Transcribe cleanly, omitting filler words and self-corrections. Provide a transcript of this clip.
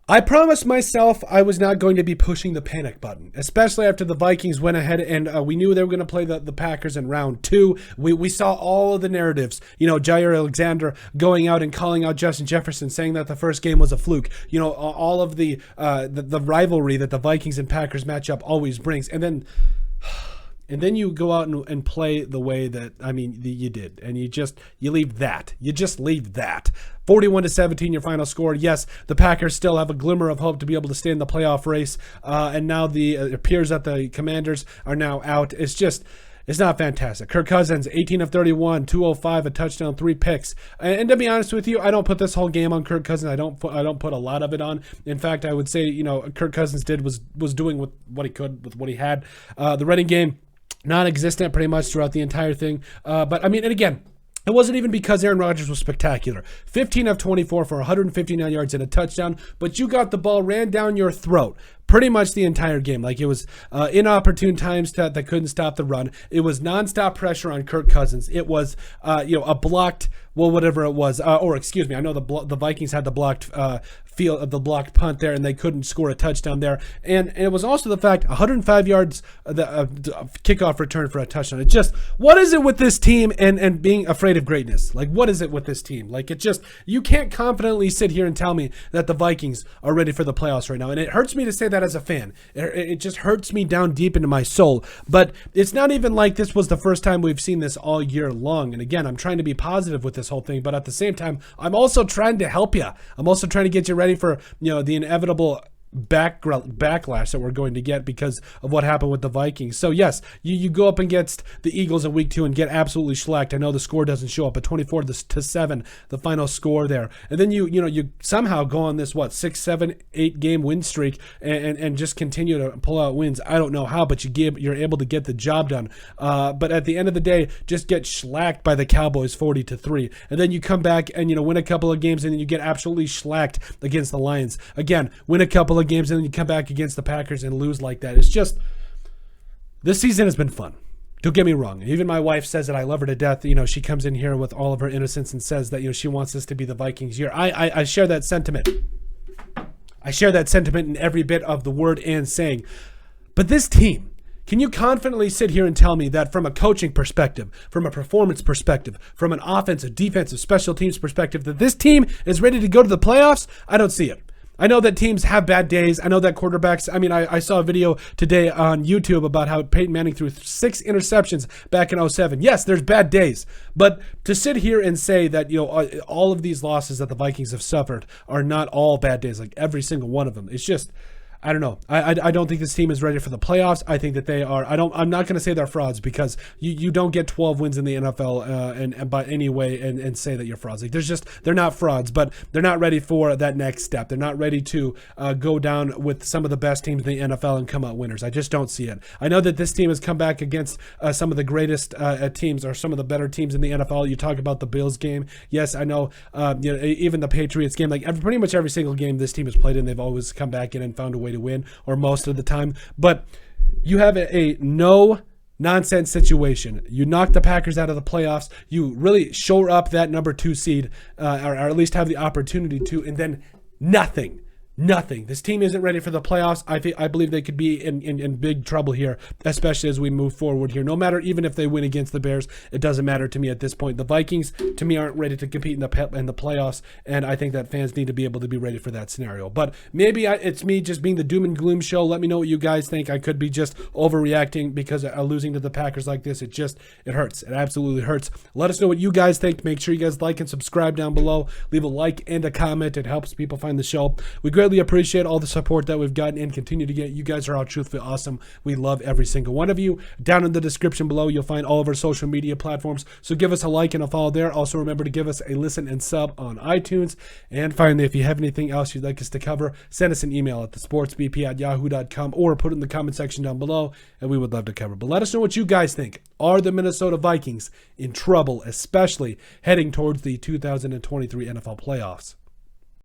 I promised myself I was not going to be pushing the panic button, especially after the Vikings went ahead and we knew they were going to play the Packers in round 2. We saw all of the narratives, Jair Alexander going out and calling out Justin Jefferson, saying that the first game was a fluke, all of the rivalry that the Vikings and Packers matchup always brings. And then you go out and play the way that, you did. And you leave that. You just leave that. 41-17, your final score. Yes, the Packers still have a glimmer of hope to be able to stay in the playoff race. And now it appears that the Commanders are now out. It's not fantastic. Kirk Cousins, 18 of 31, 205, a touchdown, 3 picks. And to be honest with you, I don't put this whole game on Kirk Cousins. I don't put a lot of it on. In fact, I would say, Kirk Cousins was doing with what he could with what he had. The running game, non-existent pretty much throughout the entire thing. And again, it wasn't even because Aaron Rodgers was spectacular. 15 of 24 for 159 yards and a touchdown, but you got the ball ran down your throat pretty much the entire game. Like, it was inopportune times that couldn't stop the run. It was nonstop pressure on Kirk Cousins. It was a blocked, whatever it was, I know the Vikings had the blocked the blocked punt there, and they couldn't score a touchdown there. And it was also the fact 105 yards the kickoff return for a touchdown. It just, what is it with this team and being afraid of greatness? Like, what is it with this team? Like, you can't confidently sit here and tell me that the Vikings are ready for the playoffs right now. And it hurts me to say that as a fan. It just hurts me down deep into my soul. But it's not even like this was the first time we've seen this all year long. And again, I'm trying to be positive with this whole thing, but at the same time, I'm also trying to help you. I'm also trying to get you ready for the inevitable backlash that we're going to get because of what happened with the Vikings. So yes, you go up against the Eagles in week 2 and get absolutely shellacked. I know the score doesn't show up, but 24-7, the final score there. And then you somehow go on this 6, 7, 8 game win streak and just continue to pull out wins. I don't know how, but you're able to get the job done. But at the end of the day, just get shellacked by the Cowboys 40-3. And then you come back and win a couple of games, and then you get absolutely shellacked against the Lions. Again, win a couple of games, and then you come back against the Packers and lose like that. It's just, this season has been fun. Don't get me wrong. Even my wife says that I love her to death. She comes in here with all of her innocence and says that she wants this to be the Vikings year. I share that sentiment. I share that sentiment in every bit of the word and saying. But this team, can you confidently sit here and tell me that from a coaching perspective, from a performance perspective, from an offensive, defensive, special teams perspective, that this team is ready to go to the playoffs? I don't see it. I know that teams have bad days. I know that quarterbacks, I saw a video today on YouTube about how Peyton Manning threw 6 interceptions back in 2007. Yes, there's bad days. But to sit here and say that, all of these losses that the Vikings have suffered are not all bad days, like every single one of them, it's just, I don't know. I don't think this team is ready for the playoffs. I think that they are. I'm not going to say they're frauds, because you don't get 12 wins in the NFL and by any way and say that you're frauds. Like, they're not frauds, but they're not ready for that next step. They're not ready to go down with some of the best teams in the NFL and come out winners. I just don't see it. I know that this team has come back against some of the greatest teams, or some of the better teams in the NFL. You talk about the Bills game. Yes, I know. Even the Patriots game. Like, pretty much every single game this team has played in, they've always come back in and found a way to win, or most of the time. But you have a no nonsense situation. You knock the Packers out of the playoffs. You really shore up that number 2 seed, or at least have the opportunity to, and then nothing. This team isn't ready for the playoffs. I believe they could be in big trouble here, especially as we move forward here. No matter, even if they win against the Bears, it doesn't matter to me at this point. The Vikings, to me, aren't ready to compete in the playoffs, and I think that fans need to be able to be ready for that scenario. But maybe it's me just being the doom and gloom show. Let me know what you guys think. I could be just overreacting because losing to the Packers like this, it hurts. It absolutely hurts. Let us know what you guys think. Make sure you guys like and subscribe down below. Leave a like and a comment. It helps people find the show. We greatly appreciate all the support that we've gotten and continue to get. You guys are all truthfully awesome. We love every single one of you. Down in the description below, you'll find all of our social media platforms. So give us a like and a follow there. Also, remember to give us a listen and sub on iTunes. And finally, if you have anything else you'd like us to cover, send us an email at thesportsbp@yahoo.com, or put it in the comment section down below, and we would love to cover. But let us know what you guys think. Are the Minnesota Vikings in trouble, especially heading towards the 2023 NFL playoffs?